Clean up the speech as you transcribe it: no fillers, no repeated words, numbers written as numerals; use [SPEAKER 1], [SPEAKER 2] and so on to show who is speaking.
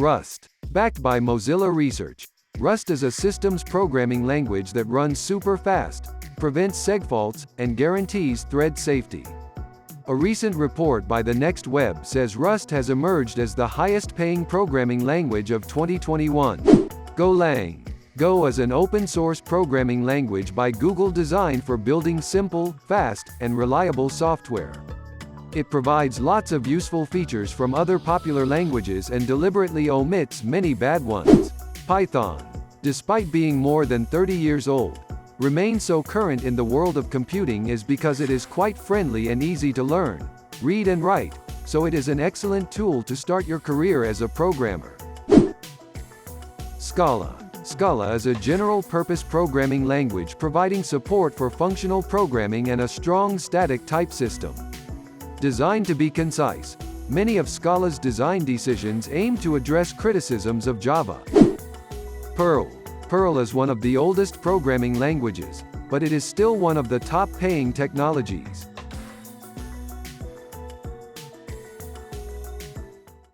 [SPEAKER 1] Rust. Backed by Mozilla Research, Rust is a systems programming language that runs super fast, prevents segfaults, and guarantees thread safety. A recent report by The Next Web says Rust has emerged as the highest-paying programming language of 2021. Golang Go is an open-source programming language by Google designed for building simple, fast, and reliable software. It provides lots of useful features from other popular languages and deliberately omits many bad ones. Python, despite being more than 30 years old, remains so current in the world of computing is because it is quite friendly and easy to learn, read and write, so it is an excellent tool to start your career as a programmer. Scala. Scala is a general-purpose programming language providing support for functional programming and a strong static type system. Designed to be concise, many of Scala's design decisions aim to address criticisms of Java. Perl. Perl is one of the oldest programming languages, but it is still one of the top-paying technologies.